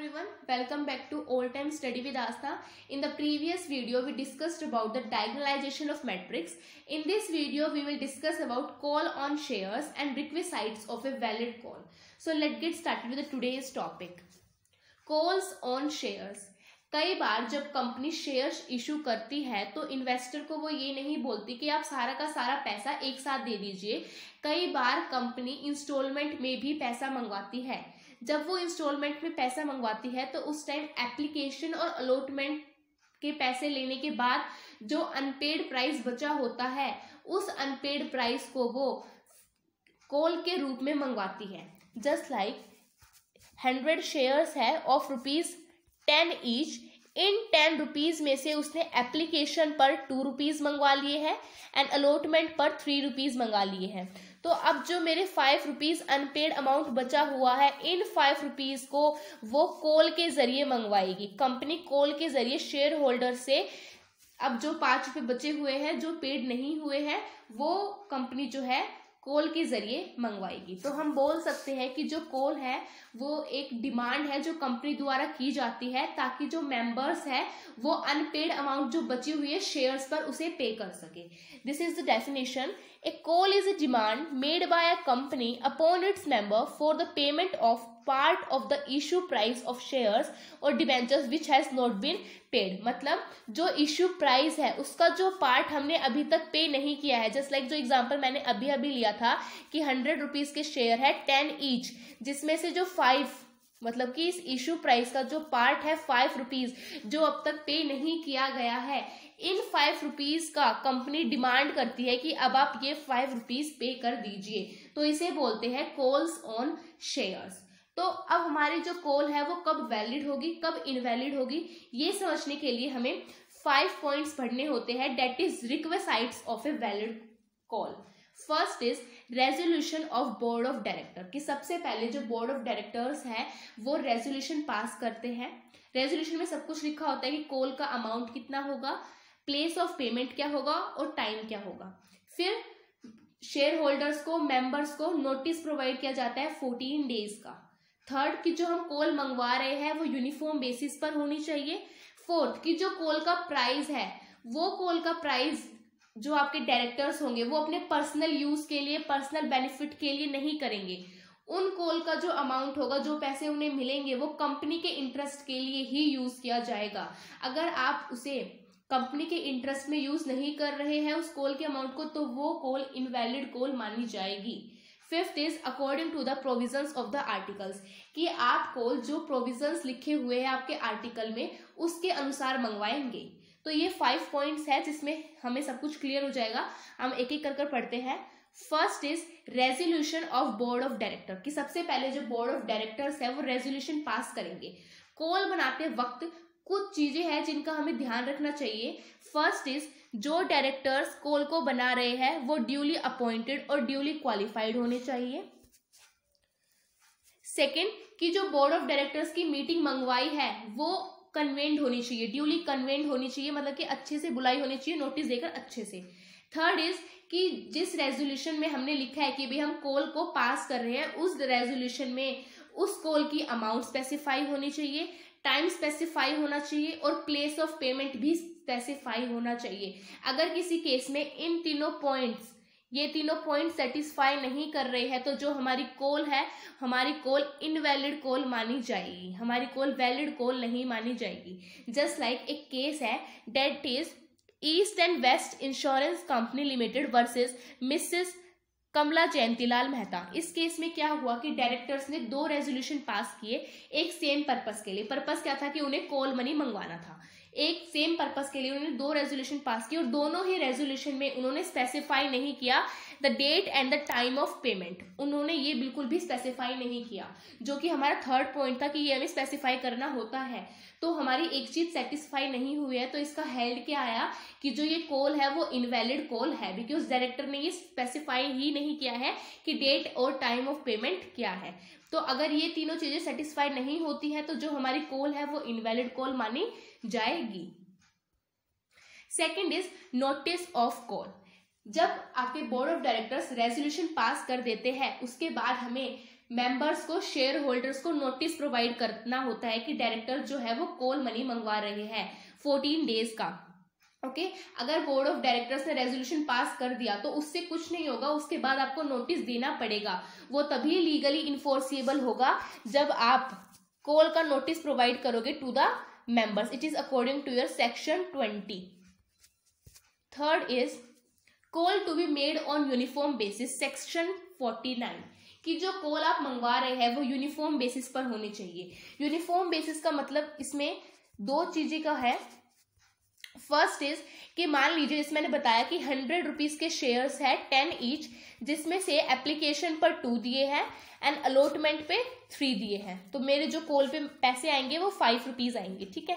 everyone, welcome back to Old Time Study with Astha. In the previous video we discussed about the diagonalization of matrix. In this video we will discuss about call on shares and requisites of a valid call. So let's get started with today's topic. Calls on shares. कई बार जब company shares issue करती है तो investor को वो ये नहीं बोलती कि आप सारा का सारा पैसा एक साथ दे दीजिए। कई बार कंपनी इंस्टॉलमेंट में भी पैसा मंगवाती है। जब वो इंस्टॉलमेंट में पैसा मंगवाती है तो उस टाइम एप्लीकेशन और अलॉटमेंट के पैसे लेने के बाद जो अनपेड प्राइस बचा होता है उस अनपेड प्राइस को वो कॉल के रूप में मंगवाती है। जस्ट लाइक 100 शेयर्स है ऑफ ₹10 ईच। इन 10 रुपीज में से उसने एप्लीकेशन पर 2 रुपीज मंगवा लिए हैं एंड अलॉटमेंट पर 3 रुपीज मंगा लिए हैं। तो अब जो मेरे 5 रुपीज अनपेड अमाउंट बचा हुआ है इन 5 रुपीज को वो कॉल के जरिए मंगवाएगी। कंपनी कॉल के जरिए शेयर होल्डर से अब जो 5 रुपए बचे हुए हैं जो पेड नहीं हुए हैं वो कंपनी जो है कॉल के जरिए मंगवाएगी। तो हम बोल सकते हैं कि जो कॉल है वो एक डिमांड है जो कंपनी द्वारा की जाती है ताकि जो मेंबर्स है वो अनपेड अमाउंट जो बची हुई है शेयर्स पर उसे पे कर सके। This is the definition. A call is a demand made by a company upon its member for the payment of part of the issue price of shares or debentures which has not been paid। मतलब जो issue price है उसका जो part हमने अभी तक पे नहीं किया है। जस्ट लाइक जो एग्जांपल मैंने अभी अभी लिया था कि 100 रुपीज के शेयर है 10 ईच, जिसमें से जो 5 मतलब कि इस इशू प्राइस का जो पार्ट है 5 रुपीज जो अब तक पे नहीं किया गया है, इन 5 रुपीज का कंपनी डिमांड करती है कि अब आप ये 5 रुपीज पे कर दीजिए। तो इसे बोलते हैं कॉल्स ऑन शेयर्स। तो अब हमारी जो कॉल है वो कब वैलिड होगी कब इनवैलिड होगी ये समझने के लिए हमें 5 पॉइंट्स पढ़ने होते हैं। That is requisites of a valid call. First is resolution of board of director कि सबसे पहले जो बोर्ड ऑफ डायरेक्टर्स है वो रेजोल्यूशन पास करते हैं। रेजोल्यूशन में सब कुछ लिखा होता है कि कॉल का अमाउंट कितना होगा, प्लेस ऑफ पेमेंट क्या होगा और टाइम क्या होगा। फिर शेयर होल्डर्स को मेंबर्स को नोटिस प्रोवाइड किया जाता है 14 डेज का। थर्ड कि जो हम कॉल मंगवा रहे हैं वो यूनिफॉर्म बेसिस पर होनी चाहिए। फोर्थ कि जो कॉल का प्राइस है वो कॉल का प्राइस जो आपके डायरेक्टर्स होंगे वो अपने पर्सनल यूज के लिए पर्सनल बेनिफिट के लिए नहीं करेंगे। उन कॉल का जो अमाउंट होगा जो पैसे उन्हें मिलेंगे वो कंपनी के इंटरेस्ट के लिए ही यूज किया जाएगा। अगर आप उसे कंपनी के इंटरेस्ट में यूज नहीं कर रहे हैं उस कॉल के अमाउंट को तो वो कॉल इनवैलिड कॉल मानी जाएगी। Fifth is according to the provisions of the articles कि आप कॉल जो प्रोविजंस लिखे हुए हैं आपके आर्टिकल में उसके अनुसार मंगवाएंगे। तो ये 5 पॉइंट्स है जिसमें हमें सब कुछ क्लियर हो जाएगा। हम एक एक कर पढ़ते हैं। First is resolution of board of director कि सबसे पहले जो बोर्ड ऑफ डायरेक्टर्स है वो रेजोल्यूशन पास करेंगे। कॉल बनाते वक्त कुछ चीजें हैं जिनका हमें ध्यान रखना चाहिए। फर्स्ट इज जो डायरेक्टर्स कॉल को बना रहे हैं वो ड्यूली अपॉइंटेड और ड्यूली क्वालिफाइड होने चाहिए। सेकेंड कि जो बोर्ड ऑफ डायरेक्टर्स की मीटिंग मंगवाई है वो कन्वेंड होनी चाहिए, ड्यूली कन्वेंड होनी चाहिए, मतलब कि अच्छे से बुलाई होनी चाहिए, नोटिस देकर अच्छे से। थर्ड इज कि जिस रेजोल्यूशन में हमने लिखा है कि भाई हम कॉल को पास कर रहे हैं उस रेजोल्यूशन में उस कॉल की अमाउंट स्पेसिफाई होनी चाहिए, टाइम स्पेसिफाई होना चाहिए और प्लेस ऑफ पेमेंट भी स्पेसिफाई होना चाहिए। अगर किसी केस में इन ये तीनों पॉइंट सेटिस्फाई नहीं कर रहे हैं तो जो हमारी कॉल है हमारी कॉल इनवैलिड कॉल मानी जाएगी, हमारी कॉल वैलिड कॉल नहीं मानी जाएगी। जस्ट लाइक एक केस है that is east and west insurance company limited versus Mrs Kamla Jayantilal Mehta. इस केस में क्या हुआ कि डायरेक्टर्स ने 2 रेजोल्यूशन पास किए एक सेम पर्पस के लिए। पर्पस क्या था कि उन्हें कॉल मनी मंगवाना था। एक सेम पर्पस के लिए उन्होंने 2 रेजोल्यूशन पास किए और दोनों ही रेजोल्यूशन में उन्होंने स्पेसिफाई नहीं किया the date and the time of payment. उन्होंने ये बिल्कुल भी स्पेसिफाई नहीं किया जो कि हमारा थर्ड पॉइंट था कि ये हमें स्पेसिफाई करना होता है। तो हमारी एक चीज सेटिस्फाई नहीं हुई है तो इसका हेल्ड क्या आया कि जो ये कॉल है वो इनवैलिड कॉल है बिकॉज डायरेक्टर ने ये स्पेसिफाई ही नहीं किया है कि डेट और टाइम ऑफ पेमेंट क्या है। तो अगर ये तीनों चीजें सेटिस्फाई नहीं होती है तो जो हमारी कॉल है वो इनवैलिड कॉल मानी जाएगी। Second is notice of call. जब आपके board of directors resolution pass कर देते हैं उसके बाद हमें मेंबर्स को, शेयर होल्डर्स को नोटिस प्रोवाइड करना होता है कि डायरेक्टर जो है वो कॉल मनी मंगवा रहे हैं 14 डेज का। ओके अगर बोर्ड ऑफ डायरेक्टर्स ने रेजोल्यूशन पास कर दिया तो उससे कुछ नहीं होगा, उसके बाद आपको नोटिस देना पड़ेगा। वो तभी लीगली इन्फोर्सिबल होगा जब आप कॉल का नोटिस प्रोवाइड करोगे to the members. It is according to your section 20। Third is call to be made on uniform basis, section 49, कि जो कॉल आप मंगवा रहे हैं वो यूनिफॉर्म बेसिस पर होनी चाहिए। यूनिफॉर्म बेसिस का मतलब इसमें दो चीजें का है। फर्स्ट इज कि मान लीजिए जैसे मैंने बताया कि 100 रुपीज के शेयर्स है 10 ईच, जिसमें से एप्लीकेशन पर 2 दिए हैं एंड अलॉटमेंट पे 3 दिए हैं, तो मेरे जो कॉल पे पैसे आएंगे वो 5 रुपीज आएंगे। ठीक है,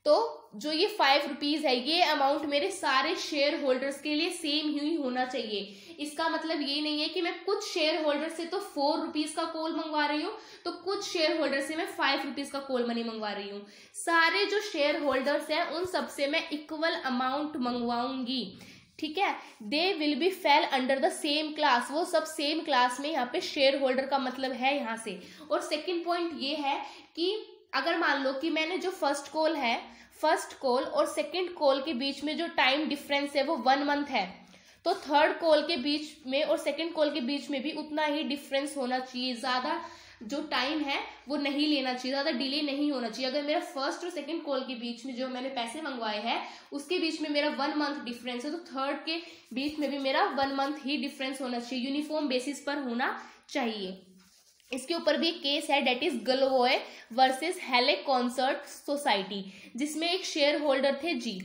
तो जो ये 5 रुपीज है ये अमाउंट मेरे सारे शेयर होल्डर्स के लिए सेम ही होना चाहिए। इसका मतलब ये नहीं है कि मैं कुछ शेयर होल्डर से तो 4 रुपीज का कॉल मंगवा रही हूँ तो कुछ शेयर होल्डर से मैं 5 रुपीज का कॉल मनी मंगवा रही हूँ। सारे जो शेयर होल्डर्स हैं उन सबसे मैं इक्वल अमाउंट मंगवाऊंगी। ठीक है, they will be fail under the same class, वो सब सेम क्लास में यहाँ पे शेयर होल्डर का मतलब है यहाँ से। और सेकेंड पॉइंट ये है कि अगर मान लो कि मैंने जो फर्स्ट कॉल और सेकंड कॉल के बीच में जो टाइम डिफरेंस है वो 1 मंथ है, तो थर्ड कॉल के बीच में और सेकंड कॉल के बीच में भी उतना ही डिफरेंस होना चाहिए। ज्यादा जो टाइम है वो नहीं लेना चाहिए, ज्यादा डिले नहीं होना चाहिए। अगर मेरा फर्स्ट और सेकंड कॉल के बीच में जो मैंने पैसे मंगवाए हैं उसके बीच में मेरा 1 मंथ डिफरेंस है, तो थर्ड के बीच में भी मेरा 1 मंथ ही डिफरेंस होना चाहिए, यूनिफॉर्म बेसिस पर होना चाहिए। इसके ऊपर भी एक केस है, डेट इज गलवोए वर्सेस हेलेक कॉन्सर्ट सोसाइटी, जिसमें एक शेयर होल्डर थे जी।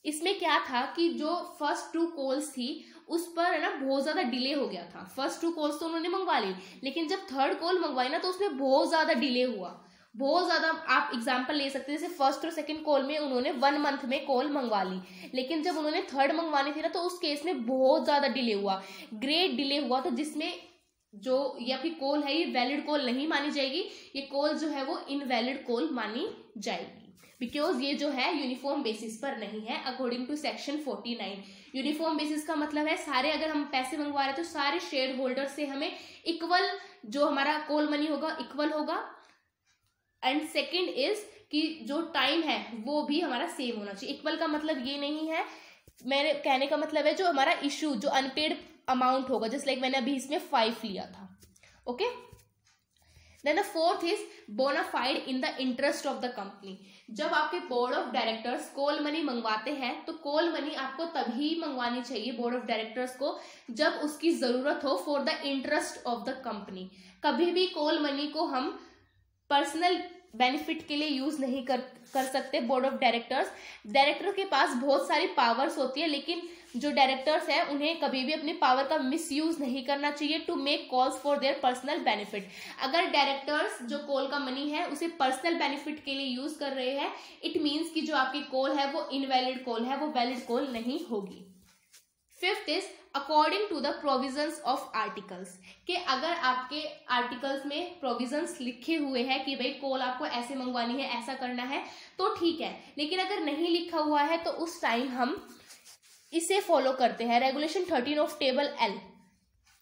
इसमें क्या था कि जो फर्स्ट 2 कॉल्स थी उस पर ना बहुत ज्यादा डिले हो गया था। फर्स्ट 2 कॉल्स तो उन्होंने मंगवा ली, लेकिन जब थर्ड कॉल मंगवाई ना तो उसमें बहुत ज्यादा डिले हुआ, बहुत ज्यादा। आप एग्जांपल ले सकते हैं, जैसे फर्स्ट और सेकंड कॉल में उन्होंने 1 मंथ में कॉल मंगवा ली, लेकिन जब उन्होंने थर्ड मंगवानी थी ना तो उस केस में बहुत ज्यादा डिले हुआ, ग्रेट डिले हुआ। तो जिसमें जो ये आपकी कॉल है ये वैलिड कॉल नहीं मानी जाएगी, ये कॉल जो है वो इनवैलिड कॉल मानी जाएगी, बिकॉज ये जो है यूनिफॉर्म बेसिस पर नहीं है according to section 49। Uniform basis का मतलब है सारे, अगर हम पैसे मंगवा रहे हैं तो सारे शेयर होल्डर से हमें इक्वल जो हमारा कॉल मनी होगा इक्वल होगा। एंड सेकेंड इज कि जो टाइम है वो भी हमारा सेम होना चाहिए। इक्वल का मतलब ये नहीं है, मेरे कहने का मतलब है जो हमारा इशू जो अनपेड अमाउंट होगा, जस्ट लाइक मैंने अभी इसमें 5 लिया था। Okay, then the fourth is bona fide in the interest of the company. जब आपके board of directors call money मंगवाते हैं तो कॉल मनी आपको तभी मंगवानी चाहिए बोर्ड ऑफ डायरेक्टर्स को जब उसकी जरूरत हो for the interest of the company. कभी भी कॉल मनी को हम पर्सनल बेनिफिट के लिए यूज नहीं कर सकते। बोर्ड ऑफ डायरेक्टर के पास बहुत सारी पावर्स होती है, लेकिन जो डायरेक्टर्स हैं उन्हें कभी भी अपनी पावर का मिसयूज नहीं करना चाहिए to make calls for their personal benefit. अगर डायरेक्टर्स जो कॉल का मनी है उसे पर्सनल बेनिफिट के लिए यूज कर रहे हैं, इट मीन्स कि जो आपकी कॉल है वो इनवैलिड कॉल है, वो वैलिड कॉल नहीं होगी। Fifth is according to the provisions of articles, कि अगर आपके आर्टिकल्स में प्रोविजंस लिखे हुए हैं कि भाई कॉल आपको ऐसे मंगवानी है, ऐसा करना है, तो ठीक है। लेकिन अगर नहीं लिखा हुआ है तो उस टाइम हम इसे फॉलो करते हैं। रेगुलेशन 13 ऑफ टेबल एल,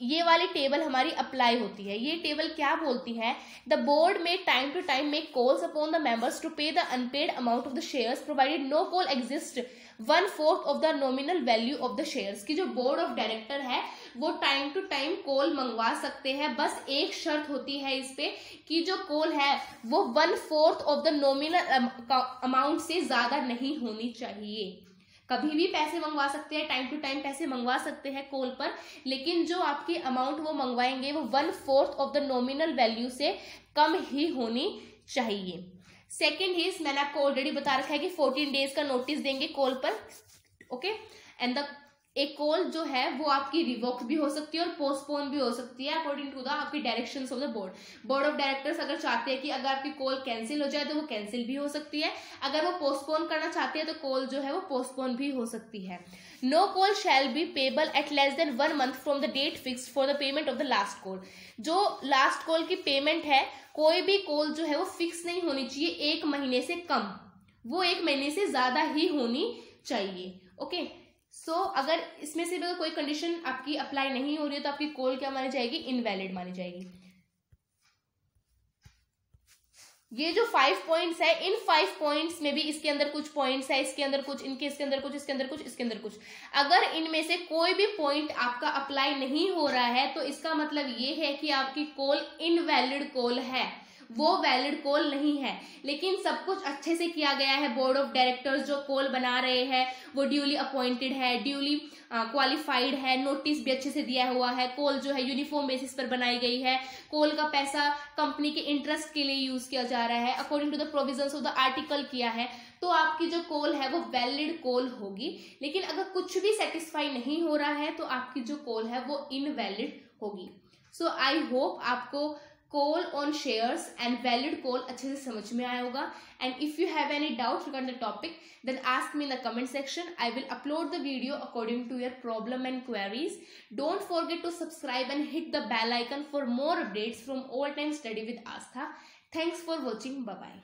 ये वाली टेबल हमारी अप्लाई होती है। ये टेबल क्या बोलती है, the board may time to time make calls upon the members to pay the unpaid amount of the shares provided no call exist 1/4 of the nominal value of the shares. की जो board of director है वो time to time call मंगवा सकते हैं, बस एक शर्त होती है इस पे कि जो कॉल है वो 1/4 ऑफ द नॉमिनल अमाउंट से ज्यादा नहीं होनी चाहिए। कभी भी पैसे मंगवा सकते हैं, टाइम टू टाइम पैसे मंगवा सकते हैं कॉल पर, लेकिन जो आपकी अमाउंट वो मंगवाएंगे वो 1/4 ऑफ द नॉमिनल वैल्यू से कम ही होनी चाहिए। सेकेंड इज, मैंने आपको ऑलरेडी बता रखा है कि 14 डेज का नोटिस देंगे कॉल पर। ओके, एंड द एक कॉल जो है वो आपकी रिवोक भी हो सकती है और पोस्टपोन भी हो सकती है अकॉर्डिंग टू द आपकी directions of the board. Board of directors अगर चाहते हैं कि अगर आपकी कॉल कैंसिल हो जाए तो वो कैंसिल भी हो सकती है, अगर वो पोस्टपोन करना चाहते हैं तो कॉल जो है वो पोस्टपोन भी हो सकती है। No call shall be payable at less than 1 month from the date fixed for the payment of the last call. जो लास्ट कॉल की पेमेंट है, कोई भी कॉल जो है वो फिक्स नहीं होनी चाहिए 1 महीने से कम, वो 1 महीने से ज्यादा ही होनी चाहिए। ओके, सो अगर इसमें से कोई कंडीशन आपकी अप्लाई नहीं हो रही है तो आपकी कॉल क्या मानी जाएगी, इनवैलिड मानी जाएगी। ये जो 5 पॉइंट्स है, इन 5 पॉइंट्स में भी इसके अंदर कुछ पॉइंट्स है, इसके अंदर कुछ, इसके अंदर कुछ, इसके अंदर कुछ, इसके अंदर कुछ। अगर इनमें से कोई भी पॉइंट आपका अप्लाई नहीं हो रहा है तो इसका मतलब ये है कि आपकी कॉल इनवैलिड कॉल है, वो वैलिड कॉल नहीं है। लेकिन सब कुछ अच्छे से किया गया है, बोर्ड ऑफ डायरेक्टर्स जो कॉल बना रहे हैं वो ड्यूली अपॉइंटेड है, ड्यूली क्वालिफाइड है, नोटिस भी अच्छे से दिया हुआ है, कॉल जो है यूनिफॉर्म बेसिस पर बनाई गई है, कॉल का पैसा कंपनी के इंटरेस्ट के लिए यूज किया जा रहा है, according to the provisions of the article किया है, तो आपकी जो कॉल है वो वैलिड कॉल होगी। लेकिन अगर कुछ भी सेटिस्फाई नहीं हो रहा है तो आपकी जो कॉल है वो इनवैलिड होगी। सो आई होप आपको call on shares and valid call अच्छे से समझ में आया होगा। And if you have any doubt regarding the topic then ask me in the comment section. I will upload the video according to your problem and queries. Don't forget to subscribe and hit the bell icon for more updates from All Time Study with Astha. Thanks for watching. Bye bye.